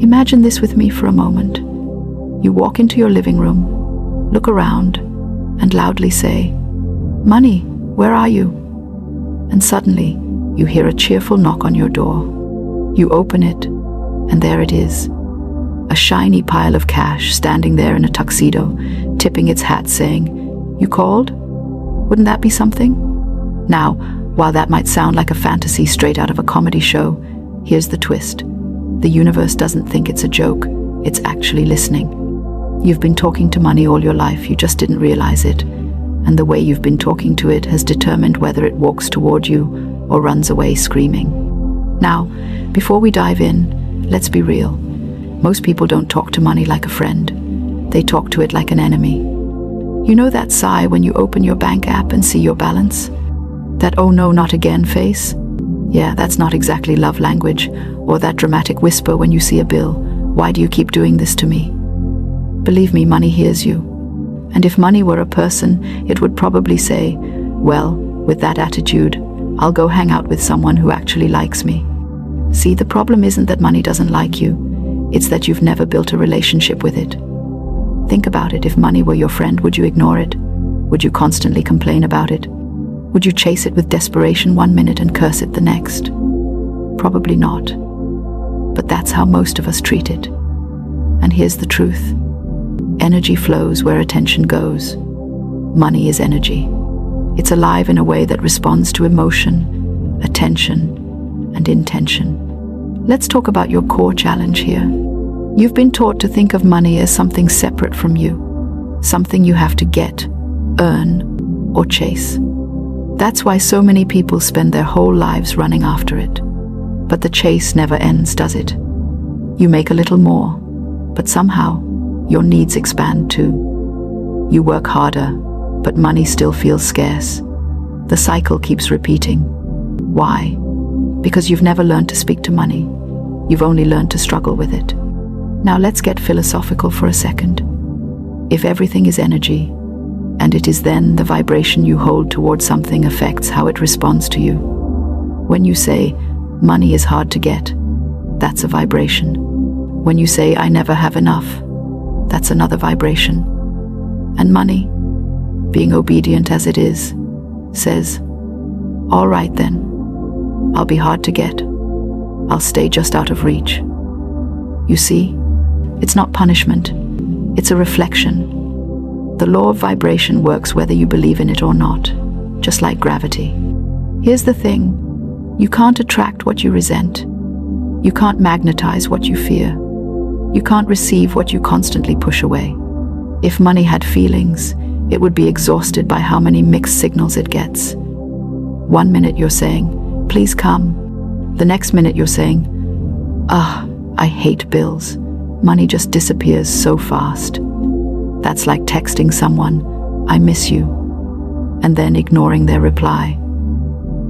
Imagine this with me for a moment. You walk into your living room, look around, and loudly say, "Money, where are you?" And suddenly, you hear a cheerful knock on your door. You open it, and there it is. A shiny pile of cash standing there in a tuxedo, tipping its hat saying, "You called? Wouldn't that be something?" Now, while that might sound like a fantasy straight out of a comedy show, here's the twist. The universe doesn't think it's a joke, it's actually listening. You've been talking to money all your life, you just didn't realize it. And the way you've been talking to it has determined whether it walks toward you or runs away screaming. Now, before we dive in, let's be real. Most people don't talk to money like a friend. They talk to it like an enemy. You know that sigh when you open your bank app and see your balance? That "oh no, not again" face? Yeah, that's not exactly love language, or that dramatic whisper when you see a bill, "Why do you keep doing this to me?" Believe me, money hears you. And if money were a person, it would probably say, "Well, with that attitude, I'll go hang out with someone who actually likes me." See, the problem isn't that money doesn't like you, it's that you've never built a relationship with it. Think about it. If money were your friend, would you ignore it? Would you constantly complain about it? Would you chase it with desperation one minute and curse it the next? Probably not. But that's how most of us treat it. And here's the truth. Energy flows where attention goes. Money is energy. It's alive in a way that responds to emotion, attention, and intention. Let's talk about your core challenge here. You've been taught to think of money as something separate from you, something you have to get, earn, or chase. That's why so many people spend their whole lives running after it. But the chase never ends, does it? You make a little more, but somehow your needs expand too. You work harder, but money still feels scarce. The cycle keeps repeating. Why? Because you've never learned to speak to money. You've only learned to struggle with it. Now let's get philosophical for a second. If everything is energy, and it is then the vibration you hold towards something affects how it responds to you. When you say, "Money is hard to get," that's a vibration. When you say, "I never have enough," that's another vibration. And money, being obedient as it is, says, "All right then, I'll be hard to get. I'll stay just out of reach." You see, it's not punishment, it's a reflection. The law of vibration works whether you believe in it or not, just like gravity. Here's the thing, you can't attract what you resent. You can't magnetize what you fear. You can't receive what you constantly push away. If money had feelings, it would be exhausted by how many mixed signals it gets. One minute you're saying, "Please come." The next minute you're saying, I hate bills." Money just disappears so fast. That's like texting someone, "I miss you," and then ignoring their reply.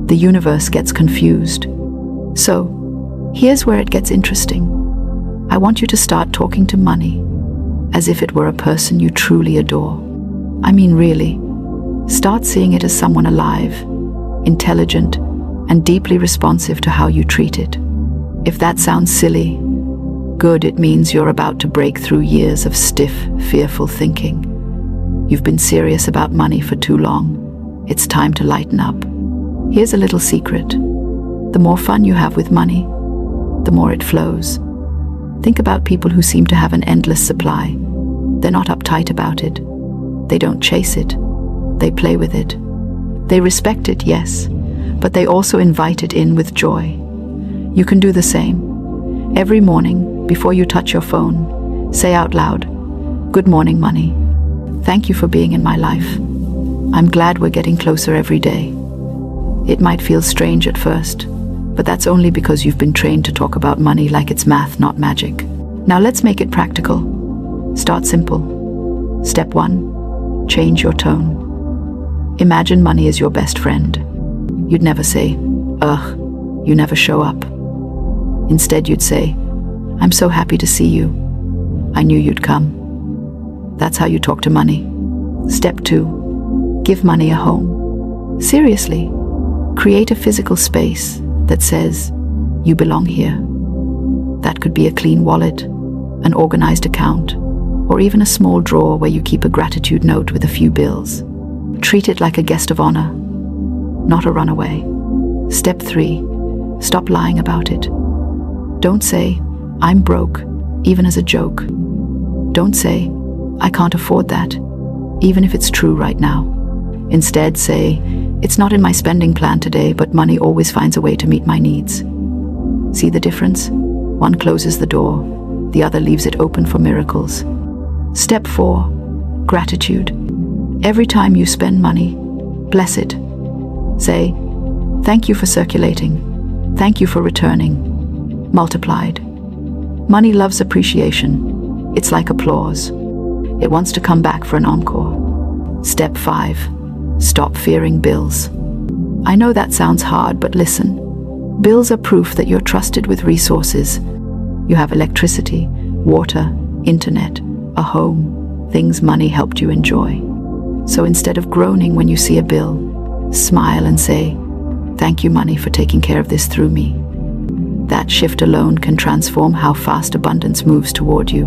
The universe gets confused. So, here's where it gets interesting. I want you to start talking to money as if it were a person you truly adore. I mean, really. Start seeing it as someone alive, intelligent, and deeply responsive to how you treat it. If that sounds silly, good, it means you're about to break through years of stiff, fearful thinking. You've been serious about money for too long. It's time to lighten up. Here's a little secret. The more fun you have with money, the more it flows. Think about people who seem to have an endless supply. They're not uptight about it. They don't chase it. They play with it. They respect it, yes, but they also invite it in with joy. You can do the same. Every morning, before you touch your phone, say out loud, "Good morning, money. Thank you for being in my life. I'm glad we're getting closer every day." It might feel strange at first, but that's only because you've been trained to talk about money like it's math, not magic. Now let's make it practical. Start simple. Step 1, change your tone. Imagine money is your best friend. You'd never say, "Ugh, you never show up." Instead, you'd say, "I'm so happy to see you. I knew you'd come." That's how you talk to money. Step 2, give money a home. Seriously, create a physical space that says, "You belong here." That could be a clean wallet, an organized account, or even a small drawer where you keep a gratitude note with a few bills. Treat it like a guest of honor, not a runaway. Step 3. Stop lying about it. Don't say, "I'm broke," even as a joke. Don't say, "I can't afford that," even if it's true right now. Instead, say, "It's not in my spending plan today, but money always finds a way to meet my needs." See the difference? One closes the door, the other leaves it open for miracles. Step 4. Gratitude. Every time you spend money, bless it. Say, "Thank you for circulating. Thank you for returning." Multiplied. Money loves appreciation. It's like applause. It wants to come back for an encore. Step 5. Stop fearing bills. I know that sounds hard, but listen. Bills are proof that you're trusted with resources. You have electricity, water, internet, a home, things money helped you enjoy. So instead of groaning when you see a bill, smile and say, "Thank you, money, for taking care of this through me." That shift alone can transform how fast abundance moves toward you.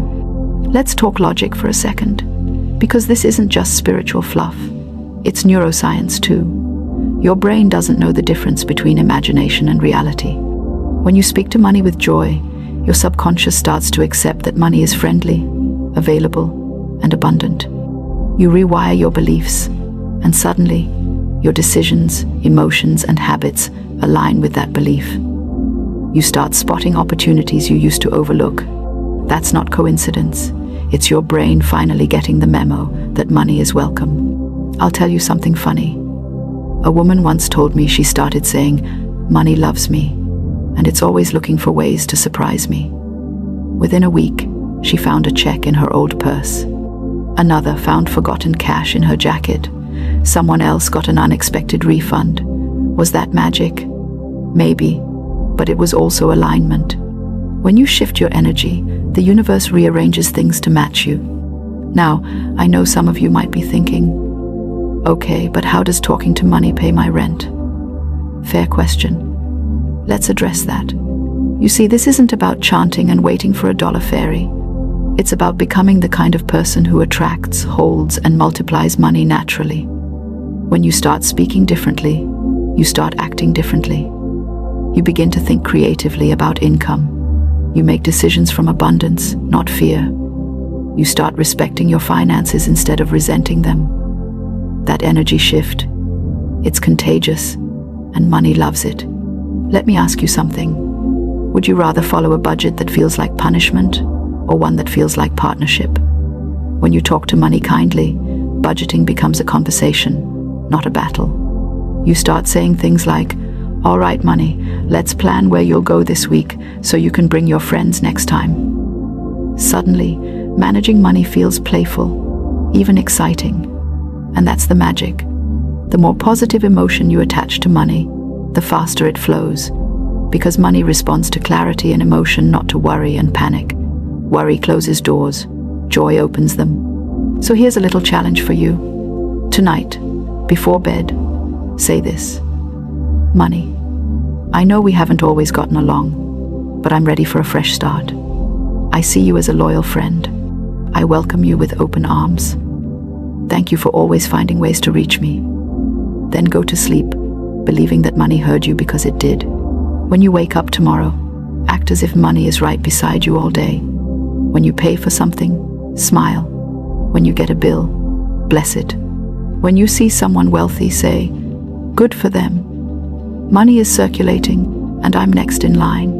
Let's talk logic for a second, because this isn't just spiritual fluff. It's neuroscience too. Your brain doesn't know the difference between imagination and reality. When you speak to money with joy, your subconscious starts to accept that money is friendly, available, and abundant. You rewire your beliefs, and suddenly, your decisions, emotions, and habits align with that belief. You start spotting opportunities you used to overlook. That's not coincidence. It's your brain finally getting the memo that money is welcome. I'll tell you something funny. A woman once told me she started saying, "Money loves me, and it's always looking for ways to surprise me." Within a week, she found a check in her old purse. Another found forgotten cash in her jacket. Someone else got an unexpected refund. Was that magic? Maybe, but it was also alignment. When you shift your energy, the universe rearranges things to match you. Now, I know some of you might be thinking, "Okay, but how does talking to money pay my rent?" Fair question. Let's address that. You see, this isn't about chanting and waiting for a dollar fairy. It's about becoming the kind of person who attracts, holds, and multiplies money naturally. When you start speaking differently, you start acting differently. You begin to think creatively about income. You make decisions from abundance, not fear. You start respecting your finances instead of resenting them. That energy shift, it's contagious, and money loves it. Let me ask you something. Would you rather follow a budget that feels like punishment, or one that feels like partnership? When you talk to money kindly, budgeting becomes a conversation, not a battle. You start saying things like, "All right, money, let's plan where you'll go this week so you can bring your friends next time." Suddenly, managing money feels playful, even exciting. And that's the magic. The more positive emotion you attach to money, the faster it flows. Because money responds to clarity and emotion, not to worry and panic. Worry closes doors, joy opens them. So here's a little challenge for you. Tonight, before bed, say this: "Money, I know we haven't always gotten along, but I'm ready for a fresh start. I see you as a loyal friend. I welcome you with open arms. Thank you for always finding ways to reach me." Then go to sleep, believing that money heard you because it did. When you wake up tomorrow, act as if money is right beside you all day. When you pay for something, smile. When you get a bill, bless it. When you see someone wealthy, say, "Good for them. Money is circulating, and I'm next in line."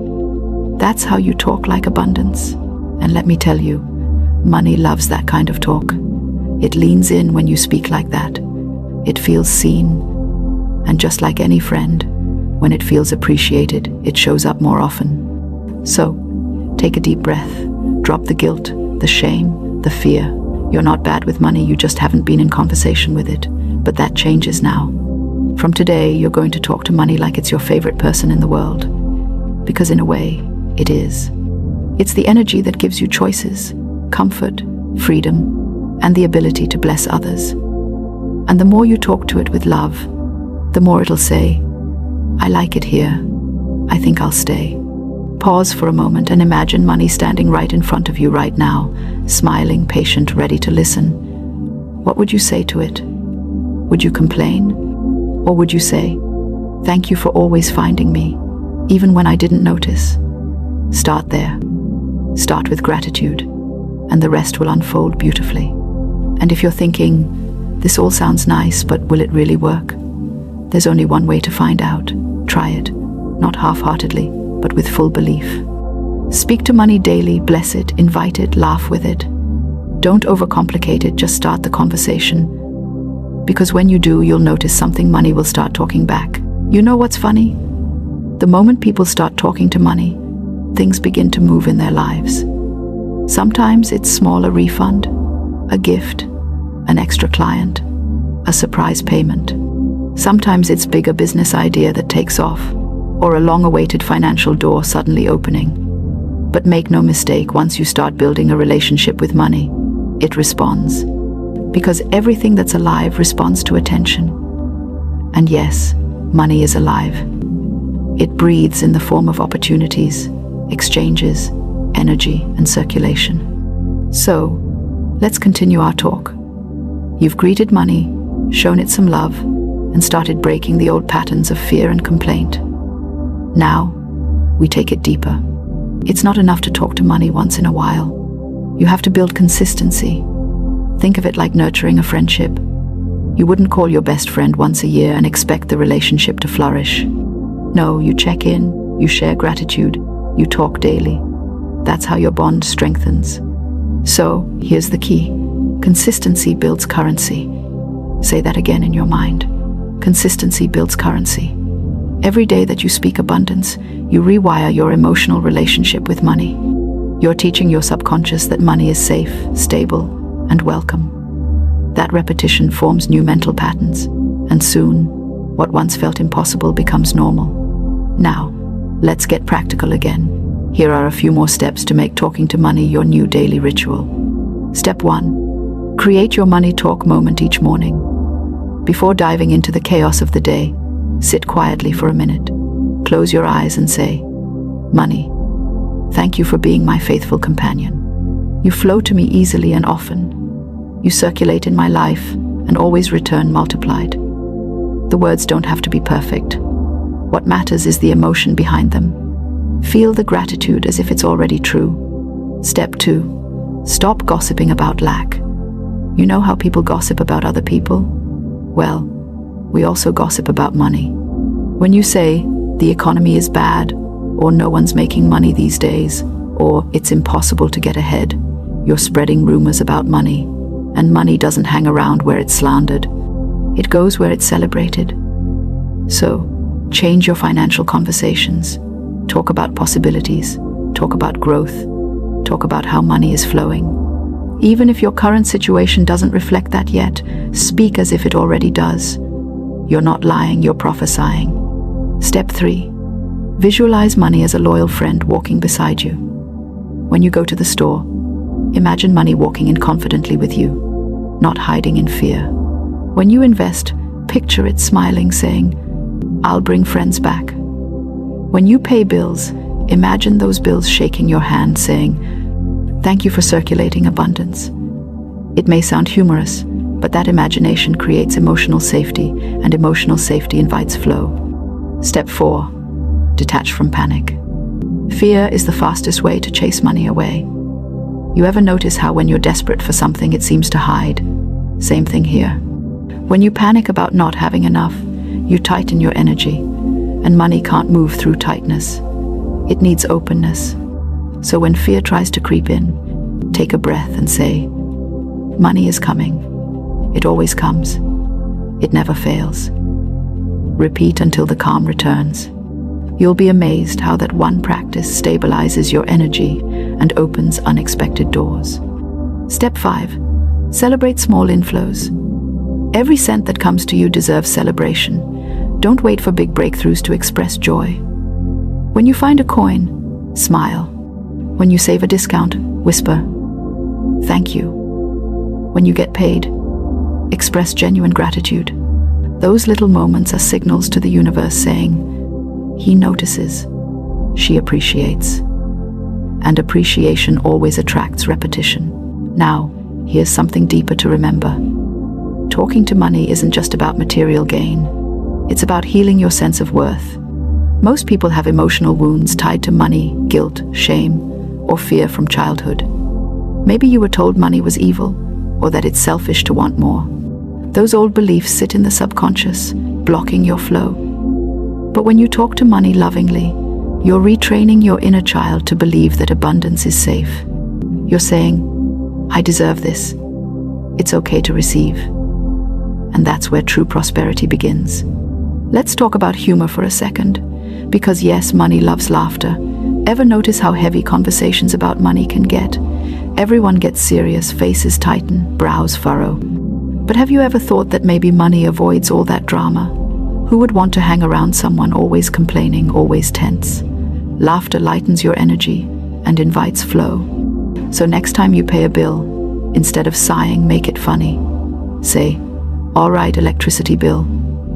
That's how you talk like abundance. And let me tell you, money loves that kind of talk. It leans in when you speak like that. It feels seen. And just like any friend, when it feels appreciated, it shows up more often. So, take a deep breath. Drop the guilt, the shame, the fear. You're not bad with money, you just haven't been in conversation with it. But that changes now. From today, you're going to talk to money like it's your favorite person in the world. Because in a way, it is. It's the energy that gives you choices, comfort, freedom, and the ability to bless others. And the more you talk to it with love, the more it'll say, "I like it here. I think I'll stay." Pause for a moment and imagine money standing right in front of you right now, smiling, patient, ready to listen. What would you say to it? Would you complain? Or would you say, "Thank you for always finding me, even when I didn't notice"? Start there. Start with gratitude, and the rest will unfold beautifully. And if you're thinking, "This all sounds nice, but will it really work?" There's only one way to find out. Try it, not half-heartedly, but with full belief. Speak to money daily, bless it, invite it, laugh with it. Don't overcomplicate it, just start the conversation. Because when you do, you'll notice something. Money will start talking back. You know what's funny? The moment people start talking to money, things begin to move in their lives. Sometimes it's small, a refund, a gift, an extra client, a surprise payment. Sometimes it's big, a business idea that takes off, or a long-awaited financial door suddenly opening. But make no mistake, once you start building a relationship with money, it responds. Because everything that's alive responds to attention. And yes, money is alive. It breathes in the form of opportunities, exchanges, energy, and circulation. So, let's continue our talk. You've greeted money, shown it some love, and started breaking the old patterns of fear and complaint. Now, we take it deeper. It's not enough to talk to money once in a while. You have to build consistency. Think of it like nurturing a friendship. You wouldn't call your best friend once a year and expect the relationship to flourish. No, you check in, you share gratitude, you talk daily. That's how your bond strengthens. So, here's the key. Consistency builds currency. Say that again in your mind. Consistency builds currency. Every day that you speak abundance, you rewire your emotional relationship with money. You're teaching your subconscious that money is safe, stable, and welcome. That repetition forms new mental patterns, and soon, what once felt impossible becomes normal. Now, let's get practical again. Here are a few more steps to make talking to money your new daily ritual. Step 1. Create your money talk moment each morning. Before diving into the chaos of the day, sit quietly for a minute. Close your eyes and say, "Money, thank you for being my faithful companion. You flow to me easily and often. You circulate in my life and always return multiplied." The words don't have to be perfect. What matters is the emotion behind them. Feel the gratitude as if it's already true. Step 2. Stop gossiping about lack. You know how people gossip about other people? Well, we also gossip about money. When you say, "The economy is bad," or "No one's making money these days," or "It's impossible to get ahead," you're spreading rumors about money. And money doesn't hang around where it's slandered. It goes where it's celebrated. So, change your financial conversations. Talk about possibilities. Talk about growth. Talk about how money is flowing. Even if your current situation doesn't reflect that yet, speak as if it already does. You're not lying, you're prophesying. Step 3. Visualize money as a loyal friend walking beside you. When you go to the store, imagine money walking in confidently with you, not hiding in fear. When you invest, picture it smiling, saying, "I'll bring friends back." When you pay bills, imagine those bills shaking your hand, saying, "Thank you for circulating abundance." It may sound humorous, but that imagination creates emotional safety, and emotional safety invites flow. Step 4. Detach from panic. Fear is the fastest way to chase money away. You ever notice how when you're desperate for something, it seems to hide? Same thing here. When you panic about not having enough, you tighten your energy, and money can't move through tightness. It needs openness. So when fear tries to creep in, take a breath and say, "Money is coming. It always comes. It never fails." Repeat until the calm returns. You'll be amazed how that one practice stabilizes your energy and opens unexpected doors. Step 5. Celebrate small inflows. Every cent that comes to you deserves celebration. Don't wait for big breakthroughs to express joy. When you find a coin, smile. When you save a discount, whisper, "Thank you." When you get paid, express genuine gratitude. Those little moments are signals to the universe saying, "He notices. she appreciates. And appreciation always attracts repetition. Now, here's something deeper to remember. Talking to money isn't just about material gain. It's about healing your sense of worth. Most people have emotional wounds tied to money, guilt, shame, or fear from childhood. Maybe you were told money was evil, or that it's selfish to want more. Those old beliefs sit in the subconscious, blocking your flow. But when you talk to money lovingly, you're retraining your inner child to believe that abundance is safe. You're saying, I deserve this. It's okay to receive. And that's where true prosperity begins. Let's talk about humor for a second. Because yes, money loves laughter. Ever notice how heavy conversations about money can get? Everyone gets serious, faces tighten, brows furrow. But have you ever thought that maybe money avoids all that drama? Who would want to hang around someone always complaining, always tense? Laughter lightens your energy and invites flow. So next time you pay a bill, instead of sighing, make it funny. Say, all right, electricity bill.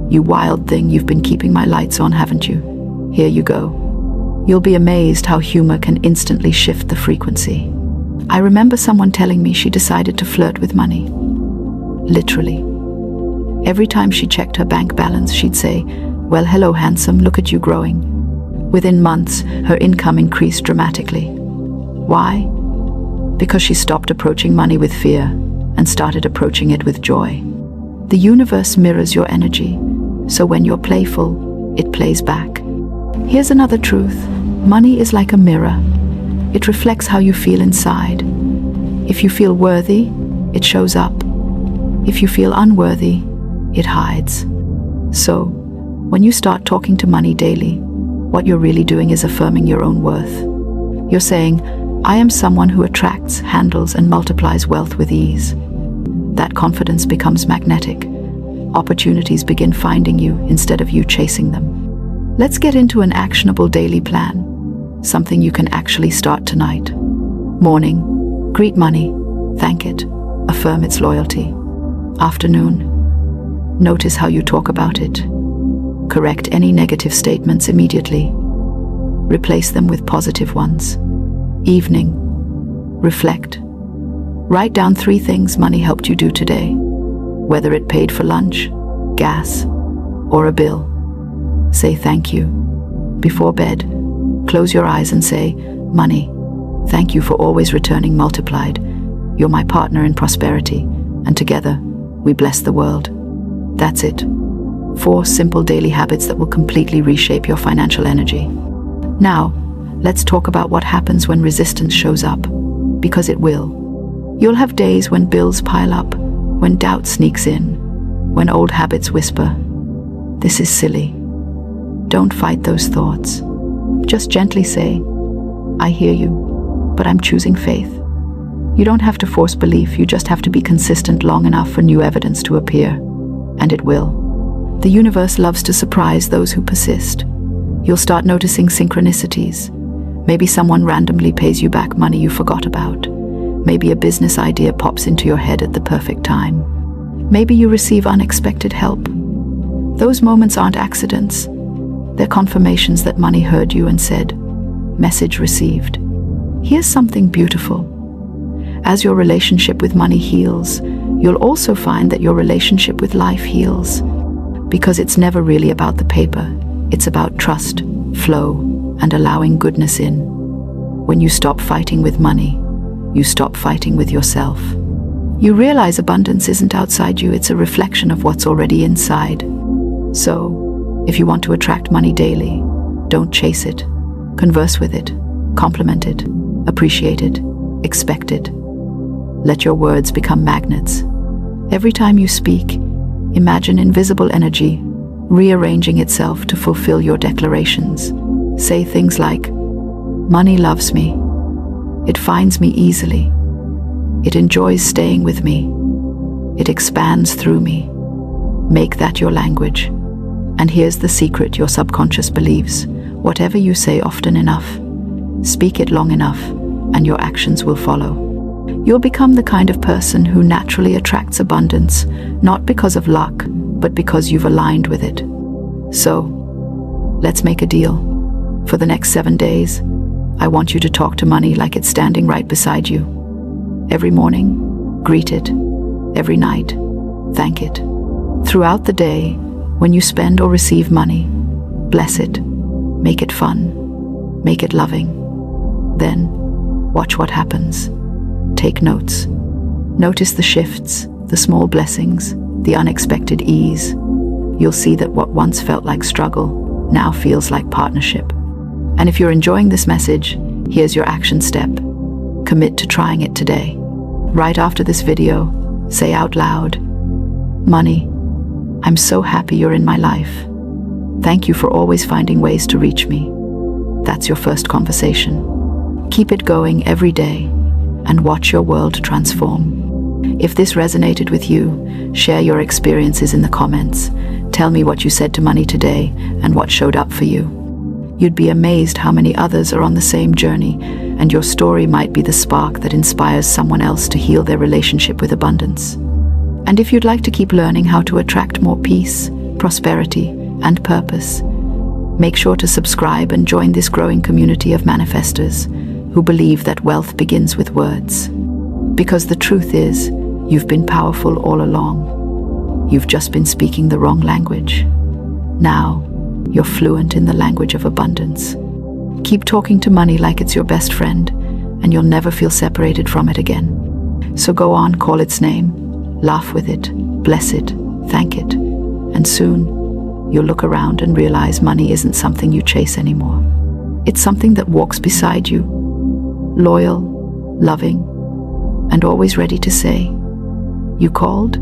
You wild thing, you've been keeping my lights on, haven't you? Here you go. You'll be amazed how humor can instantly shift the frequency. I remember someone telling me she decided to flirt with money. Literally. Every time she checked her bank balance, she'd say, well, hello, handsome, look at you growing. Within months, her income increased dramatically. Why? Because she stopped approaching money with fear and started approaching it with joy. The universe mirrors your energy, so when you're playful, it plays back. Here's another truth. Money is like a mirror. It reflects how you feel inside. If you feel worthy, it shows up. If you feel unworthy, it hides. So, when you start talking to money daily, what you're really doing is affirming your own worth. You're saying, I am someone who attracts, handles, and multiplies wealth with ease. That confidence becomes magnetic. Opportunities begin finding you instead of you chasing them. Let's get into an actionable daily plan, something you can actually start tonight. Morning, greet money, thank it, affirm its loyalty. Afternoon, notice how you talk about it. Correct any negative statements immediately. Replace them with positive ones. Evening, reflect. Write down 3 things money helped you do today, whether it paid for lunch, gas, or a bill. Say thank you. Before bed, close your eyes and say, money, thank you for always returning multiplied. You're my partner in prosperity, and together, we bless the world. That's it. 4 simple daily habits that will completely reshape your financial energy. Now, let's talk about what happens when resistance shows up, because it will. You'll have days when bills pile up, when doubt sneaks in, when old habits whisper, this is silly. Don't fight those thoughts. Just gently say, I hear you, but I'm choosing faith. You don't have to force belief, you just have to be consistent long enough for new evidence to appear. And it will. The universe loves to surprise those who persist. You'll start noticing synchronicities. Maybe someone randomly pays you back money you forgot about. Maybe a business idea pops into your head at the perfect time. Maybe you receive unexpected help. Those moments aren't accidents. They're confirmations that money heard you and said, message received. Here's something beautiful. As your relationship with money heals, you'll also find that your relationship with life heals. Because it's never really about the paper. It's about trust, flow, and allowing goodness in. When you stop fighting with money, you stop fighting with yourself. You realize abundance isn't outside you, it's a reflection of what's already inside. So, if you want to attract money daily, don't chase it. Converse with it, compliment it, appreciate it, expect it. Let your words become magnets. Every time you speak, imagine invisible energy rearranging itself to fulfill your declarations. Say things like, money loves me. It finds me easily. It enjoys staying with me. It expands through me. Make that your language. And here's the secret your subconscious believes. Whatever you say often enough, speak it long enough, and your actions will follow. You'll become the kind of person who naturally attracts abundance, not because of luck, but because you've aligned with it. So, let's make a deal. For the next 7 days, I want you to talk to money like it's standing right beside you. Every morning, greet it. Every night, thank it. Throughout the day, when you spend or receive money, bless it. Make it fun. Make it loving. Then, watch what happens. Take notes. Notice the shifts, the small blessings, the unexpected ease. You'll see that what once felt like struggle now feels like partnership. And if you're enjoying this message, here's your action step. Commit to trying it today. Right after this video, say out loud, "Money, I'm so happy you're in my life. Thank you for always finding ways to reach me." That's your first conversation. Keep it going every day and watch your world transform. If this resonated with you, share your experiences in the comments. Tell me what you said to money today and what showed up for you. You'd be amazed how many others are on the same journey, and your story might be the spark that inspires someone else to heal their relationship with abundance. And if you'd like to keep learning how to attract more peace, prosperity, and purpose, make sure to subscribe and join this growing community of manifestors who believe that wealth begins with words. Because the truth is, you've been powerful all along. You've just been speaking the wrong language. Now, you're fluent in the language of abundance. Keep talking to money like it's your best friend, and you'll never feel separated from it again. So go on, call its name, laugh with it, bless it, thank it, and soon you'll look around and realize money isn't something you chase anymore. It's something that walks beside you, loyal, loving, and always ready to say, "You called?